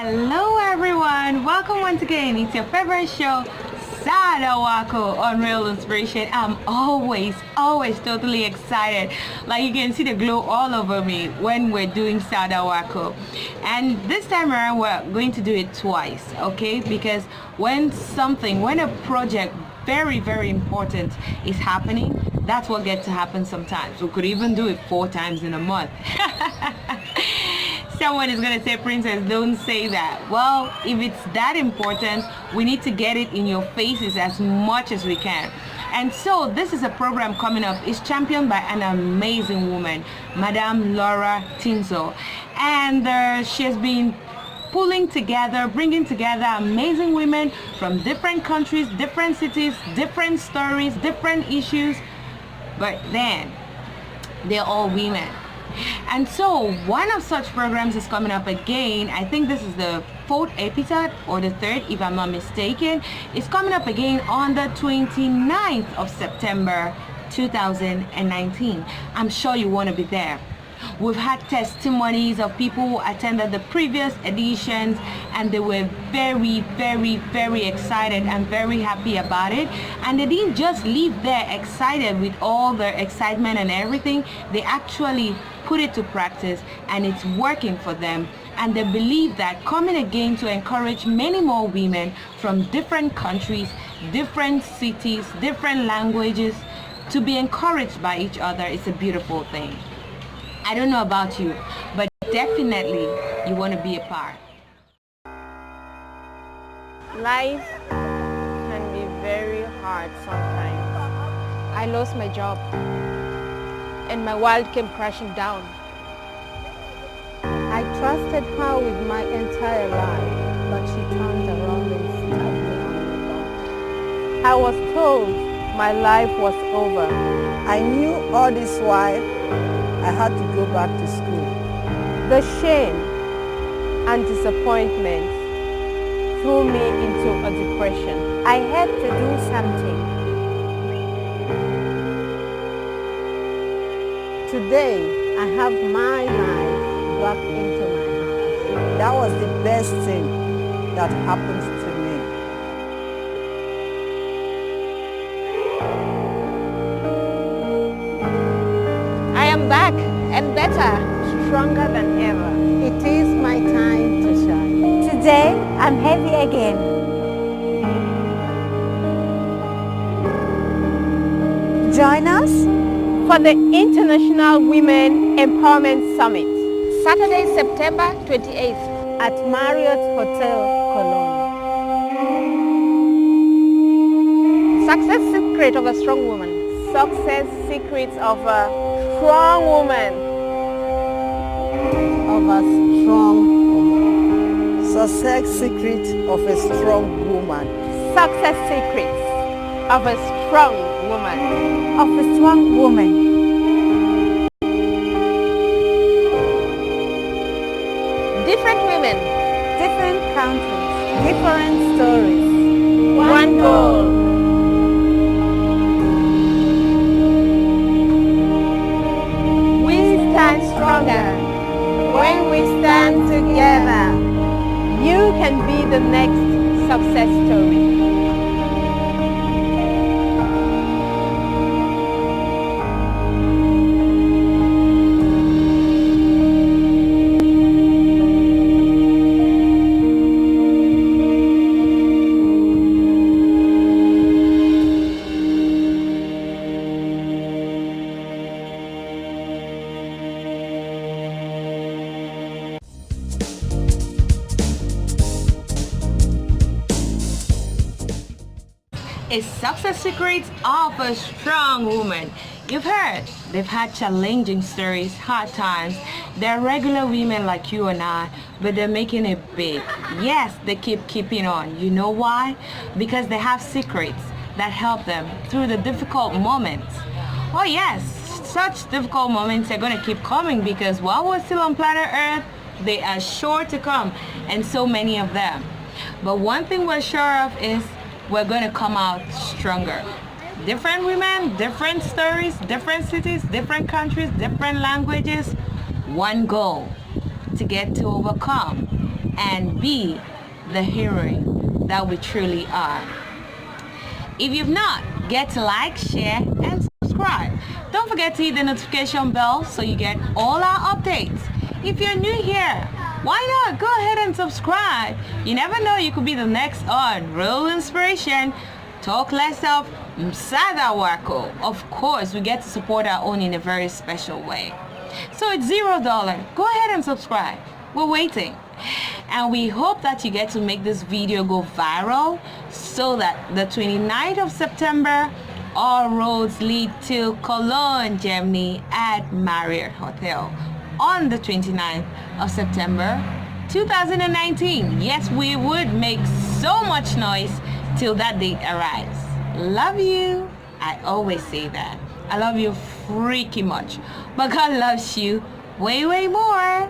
Hello everyone, welcome once again. It's your favorite show, MSAADA WAKO on Real Inspiration. I'm always totally excited. Like you can see the glow all over me when we're doing MSAADA WAKO. And this time around we're going to do it twice, okay? Because when a project very important is happening, that's what gets to happen sometimes. We could even do it 4 times in a month. Someone is going to say, Princess, don't say that. Well, if it's that important, we need to get it in your faces as much as we can. And so this is a program coming up. It's championed by an amazing woman, Madame Laura Tinzo. And she has been bringing together amazing women from different countries, different cities, different stories, different issues. But then, they're all women. And so one of such programs is coming up again. I think this is the 4th episode or the 3rd, if I'm not mistaken. It's coming up again on the 29th of September 2019. I'm sure you want to be there. We've had testimonies of people who attended the previous editions and they were very excited and very happy about it. And they didn't just leave there excited with all their excitement and everything. They actually put it to practice and it's working for them. And they believe that coming again to encourage many more women from different countries, different cities, different languages to be encouraged by each other is a beautiful thing. I don't know about you, but definitely you want to be a part. Life can be very hard sometimes. I lost my job and my world came crashing down. I trusted her with my entire life, but she turned around and stabbed me on the back. I was told my life was over. I knew all this while I had to go back to school. The shame and disappointment threw me into a depression. I had to do something. Today, I have my life back into my hands. That was the best thing that happened to me. I am back and better, stronger than ever. It is my time to shine. Today, I'm happy again. Join us for the International Women Empowerment Summit, Saturday, September 28th at Marriott Hotel, Cologne. Success secret of a strong woman. Success secrets of a strong woman. Of a strong woman. Success secret of a strong woman. Success secrets of a strong woman. Of a strong woman. Different women. Different countries. Different stories. One goal. We stand stronger when we stand together. You can be the next success story. It's success secrets of a strong woman. You've heard they've had challenging stories, hard times. They're regular women like you and I, but they're making it big. Yes, they keeping on. You know why? Because they have secrets that help them through the difficult moments. Oh yes, such difficult moments are going to keep coming because while we're still on planet Earth, they are sure to come, and so many of them. But one thing we're sure of is we're going to come out stronger. Different women, different stories, different cities, different countries, different languages. One goal: to get to overcome and be the heroine that we truly are. If you've not, get to like, share, and subscribe. Don't forget to hit the notification bell so you get all our updates. If you're new here, why not go ahead and subscribe? You never know, you could be the next on Real Inspiration. Talk less of MSAADA WAKO. Of course, we get to support our own in a very special way. So it's $0. Go ahead and subscribe. We're waiting. And we hope that you get to make this video go viral so that the 29th of September, all roads lead to Cologne, Germany at Marriott Hotel on the 29th of September 2019. Yes, we would make so much noise till that date arrives. Love you. I always say that. I love you freaky much. But God loves you way, way more.